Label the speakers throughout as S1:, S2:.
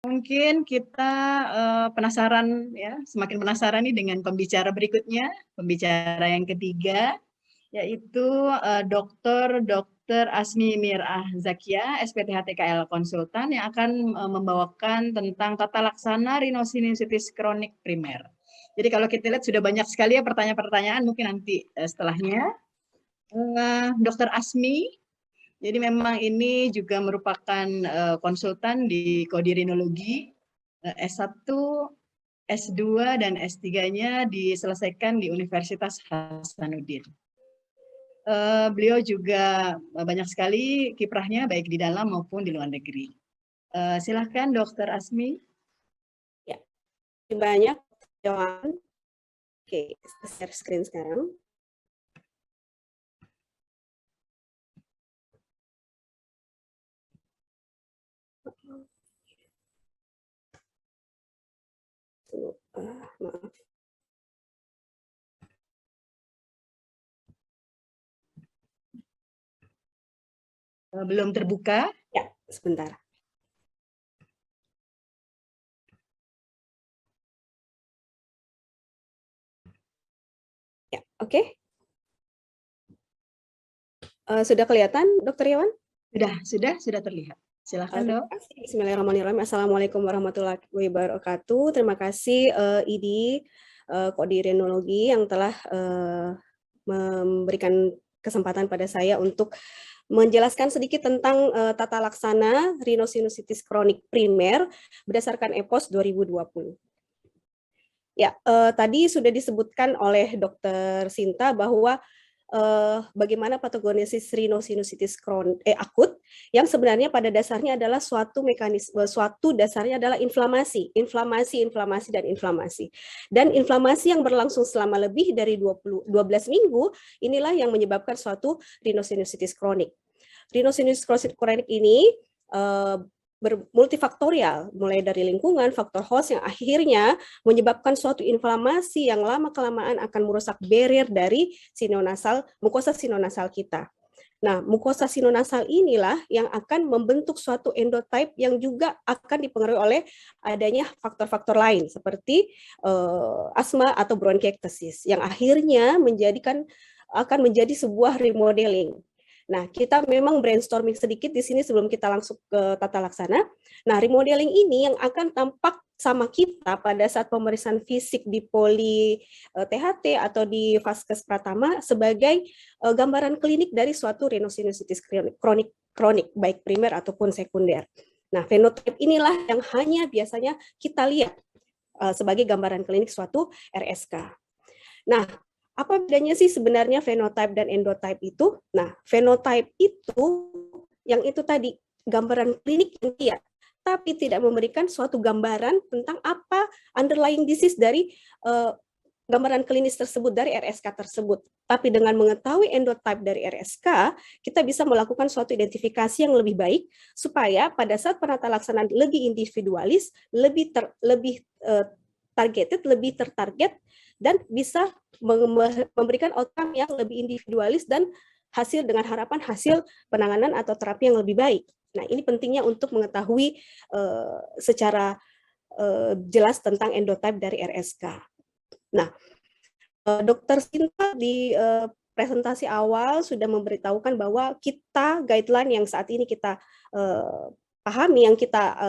S1: Mungkin kita penasaran ya, semakin penasaran nih dengan pembicara berikutnya, pembicara yang ketiga, yaitu Dr. Asmi Mirah Zakia, SPTH-TKL Konsultan, yang akan membawakan tentang tata laksana rhinosinusitis kronik primer. Jadi kalau kita lihat sudah banyak sekali ya pertanyaan-pertanyaan, mungkin nanti setelahnya. Dr. Asmi, jadi memang ini juga merupakan konsultan di kodirinologi, S1, S2, dan S3-nya diselesaikan di Universitas Hasanuddin. Beliau juga banyak sekali kiprahnya baik di dalam maupun di luar negeri. Silahkan Dr. Asmi.
S2: Ya, banyak Johan. Oke, share screen sekarang. Maaf.
S1: Belum terbuka?
S2: Ya, sebentar. Ya, oke. Sudah kelihatan, Dr. Yawan?
S1: Sudah terlihat. Silakan, Dok.
S2: Bismillahirrahmanirrahim. Assalamualaikum warahmatullahi wabarakatuh. Terima kasih IDI Kodirinologi yang telah memberikan kesempatan pada saya untuk menjelaskan sedikit tentang tata laksana rhinosinusitis kronik primer berdasarkan EPOS 2020. Ya, tadi sudah disebutkan oleh Dr. Sinta bahwa bagaimana patogenesis rhinosinusitis akut yang sebenarnya pada dasarnya adalah suatu mekanisme, dasarnya adalah inflamasi. Dan inflamasi yang berlangsung selama lebih dari 12 minggu, inilah yang menyebabkan suatu rhinosinusitis kronik. Rhinosinusitis kronik ini multifaktorial, mulai dari lingkungan, faktor host yang akhirnya menyebabkan suatu inflamasi yang lama-kelamaan akan merusak barrier dari mukosa sinonasal kita. Nah, mukosa sinonasal inilah yang akan membentuk suatu endotype yang juga akan dipengaruhi oleh adanya faktor-faktor lain seperti asma atau bronkiektasis yang akhirnya akan menjadi sebuah remodeling. Nah, kita memang brainstorming sedikit di sini sebelum kita langsung ke tata laksana. Nah, remodeling ini yang akan tampak sama kita pada saat pemeriksaan fisik di poli THT atau di vaskes pratama sebagai gambaran klinik dari suatu rhinosinusitis kronik baik primer ataupun sekunder. Nah, fenotipe inilah yang hanya biasanya kita lihat sebagai gambaran klinik suatu RSK. Nah, apa bedanya sih sebenarnya fenotype dan endotype itu? Nah, fenotype itu yang itu tadi gambaran klinik yang dia, tapi tidak memberikan suatu gambaran tentang apa underlying disease dari gambaran klinis tersebut dari RSK tersebut. Tapi dengan mengetahui endotype dari RSK, kita bisa melakukan suatu identifikasi yang lebih baik supaya pada saat penata laksanaan lebih individualis, lebih targeted, lebih tertarget, dan bisa memberikan outcome yang lebih individualis dan hasil dengan harapan hasil penanganan atau terapi yang lebih baik. Nah, ini pentingnya untuk mengetahui secara jelas tentang endotype dari RSK. Nah, Dr. Sinta di presentasi awal sudah memberitahukan bahwa kita guideline yang saat ini kita pahami, yang kita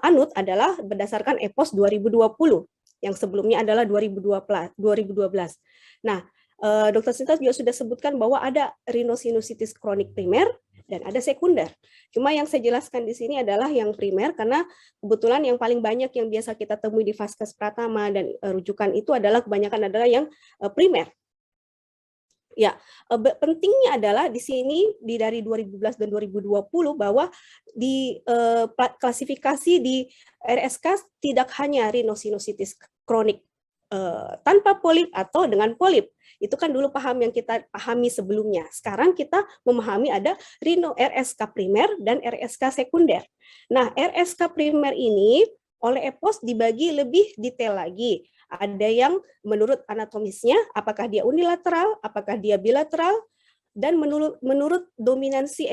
S2: anut adalah berdasarkan EPOS 2020. Yang sebelumnya adalah 2012. Nah, Dr. Sinta juga sudah sebutkan bahwa ada rhinosinusitis kronik primer dan ada sekunder. Cuma yang saya jelaskan di sini adalah yang primer karena kebetulan yang paling banyak yang biasa kita temui di vaskes pratama dan rujukan itu adalah kebanyakan adalah yang primer. Ya, pentingnya adalah di sini dari 2012 dan 2020 bahwa di klasifikasi di RSK tidak hanya rhinosinusitis kronik tanpa polip atau dengan polip. Itu kan dulu paham yang kita pahami sebelumnya. Sekarang kita memahami ada RSK primer dan RSK sekunder. Nah, RSK primer ini oleh EPOS dibagi lebih detail lagi. Ada yang menurut anatomisnya, apakah dia unilateral, apakah dia bilateral, dan menurut dominansi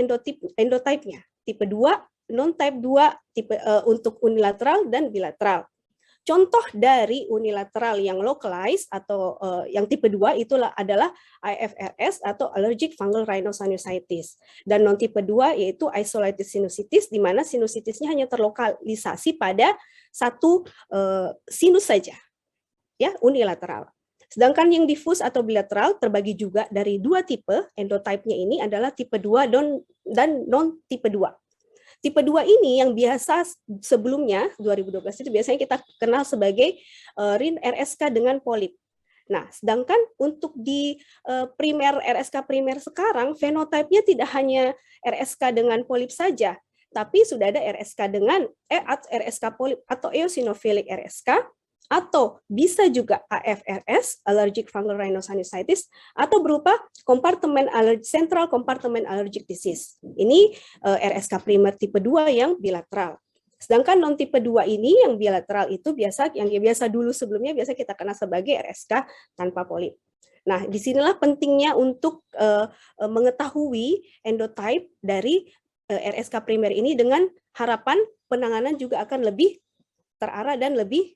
S2: endotype-nya. Tipe 2, non-type 2 tipe untuk unilateral dan bilateral. Contoh dari unilateral yang localized atau yang tipe 2 itulah adalah IFRS atau allergic fungal rhinosinusitis. Dan non tipe 2 yaitu isolated sinusitis, di mana sinusitisnya hanya terlokalisasi pada satu sinus saja, ya, unilateral. Sedangkan yang diffuse atau bilateral terbagi juga dari dua tipe, endotype-nya ini adalah tipe 2 dan non tipe 2. Tipe 2 ini yang biasa sebelumnya 2012 itu biasanya kita kenal sebagai RSK dengan polip. Nah, sedangkan untuk di primer RSK primer sekarang fenotipenya tidak hanya RSK dengan polip saja, tapi sudah ada RSK dengan RSK polip atau eosinophilic RSK, atau bisa juga AFRS, allergic fungal rhinosinusitis, atau berupa central compartment allergic disease. Ini RSK primer tipe 2 yang bilateral. Sedangkan non tipe 2 ini yang bilateral itu yang biasa dulu sebelumnya biasa kita kenal sebagai RSK tanpa polip. Nah, disinilah pentingnya untuk mengetahui endotype dari RSK primer ini dengan harapan penanganan juga akan lebih terarah dan lebih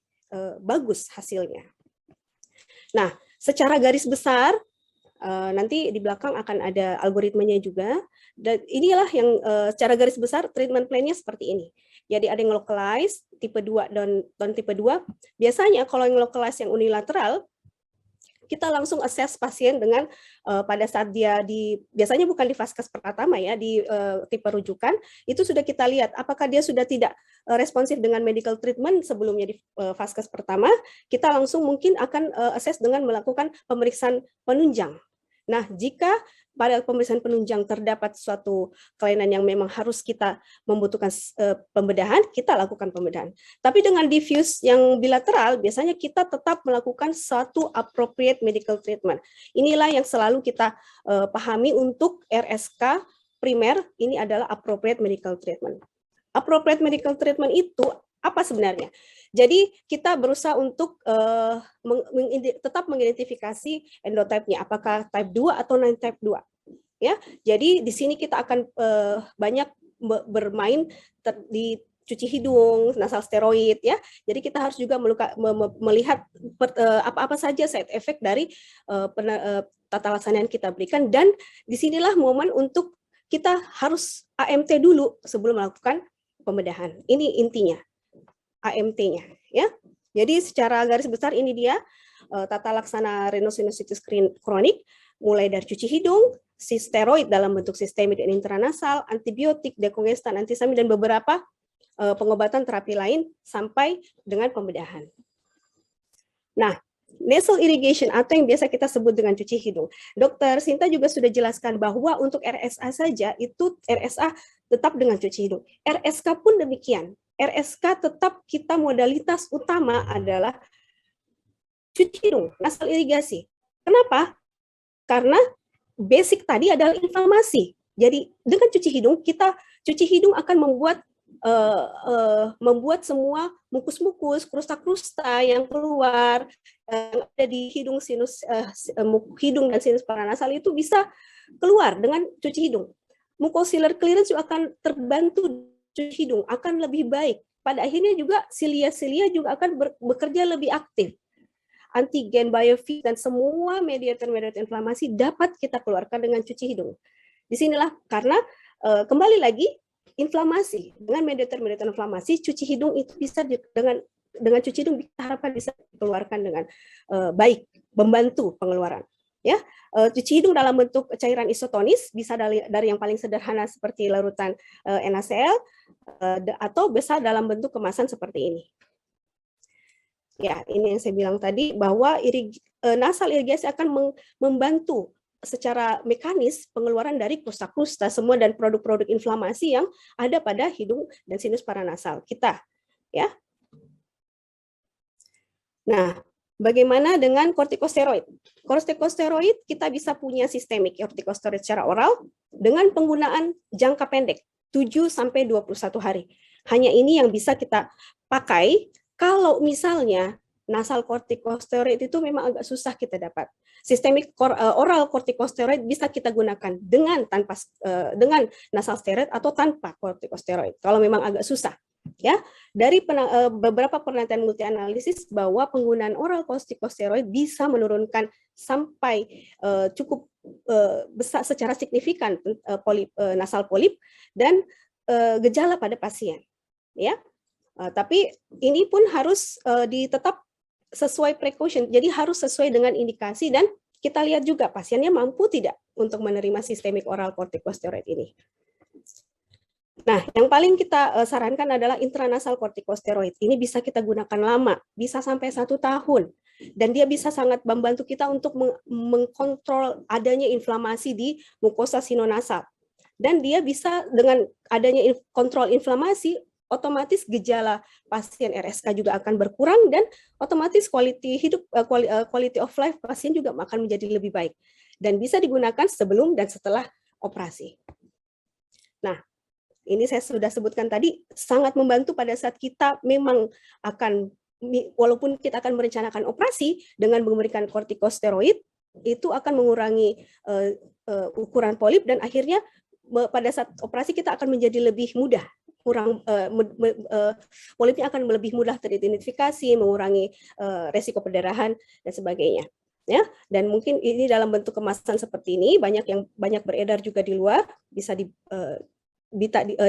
S2: bagus hasilnya. Nah, secara garis besar nanti di belakang akan ada algoritmanya juga. Dan inilah yang secara garis besar treatment plan-nya seperti ini. Jadi ada yang localized tipe 2 dan tipe 2. Biasanya kalau yang localized yang unilateral kita langsung assess pasien dengan pada saat dia biasanya bukan di vaskes pertama ya, di tipe rujukan, itu sudah kita lihat apakah dia sudah tidak responsif dengan medical treatment sebelumnya di vaskes pertama, kita langsung mungkin akan assess dengan melakukan pemeriksaan penunjang. Nah, jika pada pemeriksaan penunjang terdapat suatu kelainan yang memang harus kita membutuhkan pembedahan, kita lakukan pembedahan. Tapi dengan diffuse yang bilateral, biasanya kita tetap melakukan suatu appropriate medical treatment. Inilah yang selalu kita pahami untuk RSK primer, ini adalah appropriate medical treatment. Appropriate medical treatment itu apa sebenarnya? Jadi kita berusaha untuk tetap mengidentifikasi endotype-nya, apakah type 2 atau non-type 2. Ya, jadi di sini kita akan banyak bermain di cuci hidung, nasal steroid ya. Jadi kita harus juga melihat apa-apa saja side effect dari tata laksana yang kita berikan, dan disinilah momen untuk kita harus AMT dulu sebelum melakukan pembedahan. Ini intinya. AMT-nya ya. Jadi secara garis besar ini dia tata laksana rhinosinusitis kronik, mulai dari cuci hidung, steroid dalam bentuk sistemik dan intranasal, antibiotik, dekongestan, antihistamin, dan beberapa pengobatan terapi lain sampai dengan pembedahan. Nah, nasal irrigation atau yang biasa kita sebut dengan cuci hidung. Dokter Sinta juga sudah jelaskan bahwa untuk RSA saja itu RSA tetap dengan cuci hidung. RSK pun demikian. RSK tetap kita modalitas utama adalah cuci hidung, nasal irigasi. Kenapa? Karena basic tadi adalah inflamasi. Jadi dengan cuci hidung, cuci hidung akan membuat semua mukus-mukus, krusta-krusta yang keluar yang ada di hidung dan sinus paranasal itu bisa keluar dengan cuci hidung. Mucociliar clearance juga akan terbantu cuci hidung, akan lebih baik. Pada akhirnya juga silia-silia juga akan bekerja lebih aktif. Antigen, biofilm, dan semua mediator-mediator inflamasi dapat kita keluarkan dengan cuci hidung. Disinilah karena kembali lagi inflamasi dengan mediator-mediator inflamasi, cuci hidung itu bisa dengan cuci hidung diharapkan bisa dikeluarkan dengan baik, membantu pengeluaran. Ya, cuci hidung dalam bentuk cairan isotonis bisa dari yang paling sederhana seperti larutan NaCl atau bisa dalam bentuk kemasan seperti ini. Ya, ini yang saya bilang tadi bahwa nasal irigasi akan membantu secara mekanis pengeluaran dari krusta-krusta semua dan produk-produk inflamasi yang ada pada hidung dan sinus paranasal kita, ya. Nah, bagaimana dengan kortikosteroid? Kortikosteroid kita bisa punya sistemik kortikosteroid secara oral dengan penggunaan jangka pendek 7 sampai 21 hari. Hanya ini yang bisa kita pakai kalau misalnya nasal corticosteroid itu memang agak susah kita dapat. Sistemik oral corticosteroid bisa kita gunakan dengan dengan nasal steroid atau tanpa corticosteroid. Kalau memang agak susah, ya. Dari beberapa penelitian multi analisis bahwa penggunaan oral corticosteroid bisa menurunkan sampai cukup besar secara signifikan nasal polip dan gejala pada pasien, ya. Tapi ini pun harus tetap sesuai precaution, jadi harus sesuai dengan indikasi dan kita lihat juga pasiennya mampu tidak untuk menerima sistemik oral corticosteroid ini. Nah, yang paling kita sarankan adalah intranasal corticosteroid. Ini bisa kita gunakan lama, bisa sampai 1 tahun. Dan dia bisa sangat membantu kita untuk mengkontrol adanya inflamasi di mukosa sinonasal. Dan dia bisa dengan adanya kontrol inflamasi, otomatis gejala pasien RSK juga akan berkurang dan otomatis quality of life pasien juga akan menjadi lebih baik. Dan bisa digunakan sebelum dan setelah operasi. Nah, ini saya sudah sebutkan tadi, sangat membantu pada saat kita memang akan, walaupun kita akan merencanakan operasi dengan memberikan kortikosteroid, itu akan mengurangi ukuran polip dan akhirnya pada saat operasi kita akan menjadi lebih mudah, polipnya akan lebih mudah teridentifikasi, mengurangi resiko perdarahan dan sebagainya. Ya, dan mungkin ini dalam bentuk kemasan seperti ini banyak beredar juga di luar, bisa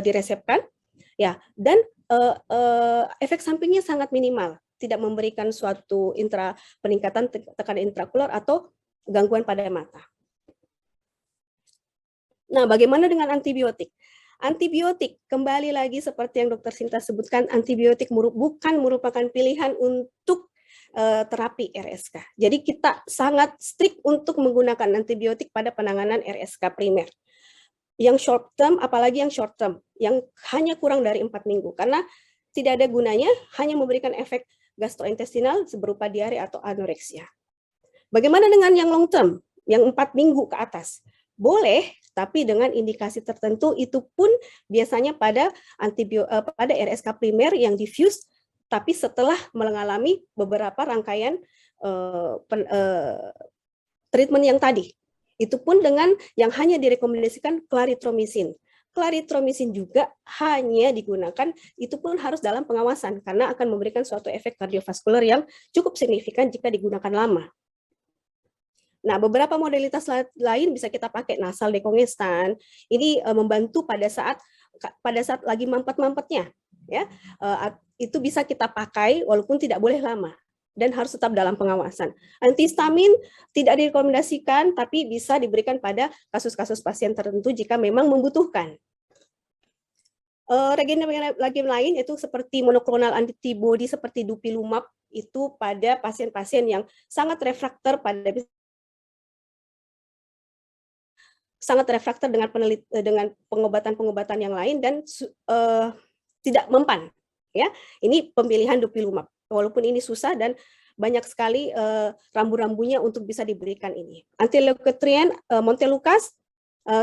S2: diresepkan, ya, dan efek sampingnya sangat minimal, tidak memberikan suatu peningkatan tekanan intraokular atau gangguan pada mata. Nah, bagaimana dengan antibiotik? Antibiotik, kembali lagi seperti yang Dr. Sinta sebutkan, antibiotik bukan merupakan pilihan untuk terapi RSK. Jadi kita sangat strict untuk menggunakan antibiotik pada penanganan RSK primer. Yang short term, apalagi yang short term, yang hanya kurang dari 4 minggu, karena tidak ada gunanya, hanya memberikan efek gastrointestinal berupa diare atau anoreksia. Bagaimana dengan yang long term, yang 4 minggu ke atas? Boleh, tapi dengan indikasi tertentu, itu pun biasanya pada RSK primer yang diffuse, tapi setelah mengalami beberapa rangkaian treatment yang tadi. Itu pun dengan yang hanya direkomendasikan clarithromycin. Clarithromycin juga hanya digunakan, itu pun harus dalam pengawasan, karena akan memberikan suatu efek kardiovaskular yang cukup signifikan jika digunakan lama. Nah, beberapa modalitas lain bisa kita pakai nasal decongestant. Ini membantu pada saat lagi mampet-mampetnya, ya. Itu bisa kita pakai walaupun tidak boleh lama dan harus tetap dalam pengawasan. Antihistamin tidak direkomendasikan, tapi bisa diberikan pada kasus-kasus pasien tertentu jika memang membutuhkan. Regen lain itu seperti monoklonal antibody seperti dupilumab, itu pada pasien-pasien yang sangat refraktor dengan pengobatan-pengobatan yang lain dan tidak mempan, ya. Ini pemilihan dupilumab. Walaupun ini susah dan banyak sekali rambu-rambunya untuk bisa diberikan ini. Antileukotriene Montelukast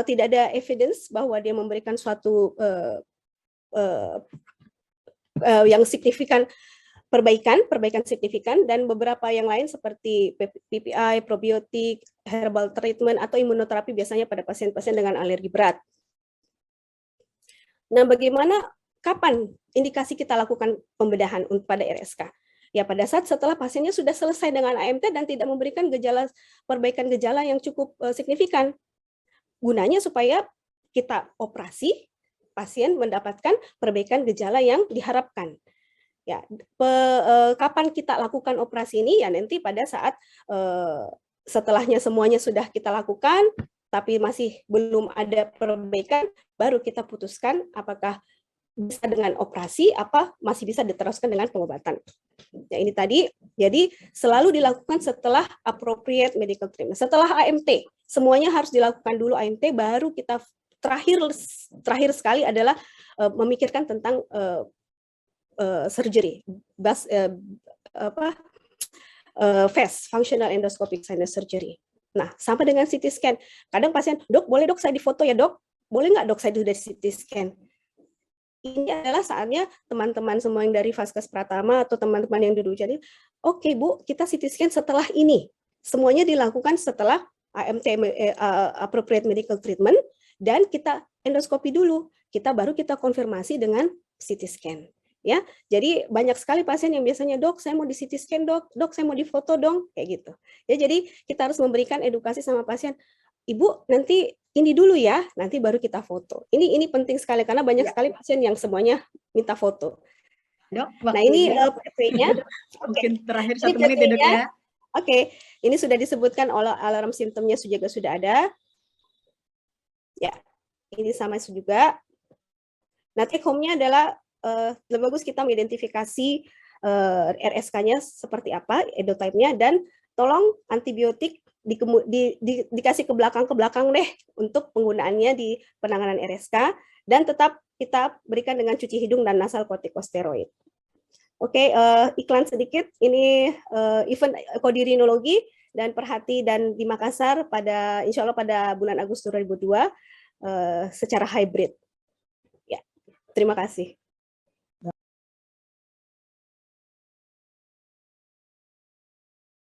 S2: tidak ada evidence bahwa dia memberikan suatu yang signifikan, perbaikan signifikan, dan beberapa yang lain seperti PPI, probiotik, herbal treatment, atau imunoterapi biasanya pada pasien-pasien dengan alergi berat. Nah, kapan indikasi kita lakukan pembedahan pada RSK? Ya, pada saat setelah pasiennya sudah selesai dengan AMT dan tidak memberikan perbaikan gejala yang cukup signifikan. Gunanya supaya kita operasi, pasien mendapatkan perbaikan gejala yang diharapkan. Ya, kapan kita lakukan operasi ini? Ya, nanti pada saat setelahnya semuanya sudah kita lakukan, tapi masih belum ada perbaikan, baru kita putuskan apakah bisa dengan operasi, apa masih bisa diteruskan dengan pengobatan. Ya, ini tadi, jadi selalu dilakukan setelah appropriate medical treatment. Setelah AMT, semuanya harus dilakukan dulu AMT, baru kita terakhir sekali adalah memikirkan tentang surgery, FES, Functional Endoscopic Sinus Surgery. Nah, sampai dengan CT scan. Kadang pasien, dok, boleh dok saya difoto ya dok? Boleh nggak dok saya sudah CT scan? ini adalah saatnya teman-teman semua yang dari Vaskes Pratama atau teman-teman yang duduk jadi, oke Bu, kita CT scan setelah ini. Semuanya dilakukan setelah AMT, appropriate medical treatment, dan kita endoskopi dulu. Baru kita konfirmasi dengan CT scan. Ya, jadi banyak sekali pasien yang biasanya, dok, saya mau di CT scan, dok, saya mau difoto dong, kayak gitu. Ya, jadi kita harus memberikan edukasi sama pasien. Ibu, nanti ini dulu ya, nanti baru kita foto. Ini penting sekali karena banyak sekali pasien yang semuanya minta foto.
S1: Dok,
S2: nah, ini PT-nya.
S1: Mungkin terakhir 1 menit ya, Dok ya.
S2: Oke, ini sudah disebutkan oleh alarm simptomnya juga sudah ada. Ya, ini sama juga. Nah, take home-nya adalah lebih bagus kita mengidentifikasi RSK-nya seperti apa, endotype-nya, dan tolong antibiotik dikasih ke belakang deh untuk penggunaannya di penanganan RSK, dan tetap kita berikan dengan cuci hidung dan nasal kortikosteroid. Oke, iklan sedikit. Ini event kodirinologi dan Perhati dan di Makassar pada insya Allah pada bulan Agustus 2002 secara hybrid. Ya, terima kasih.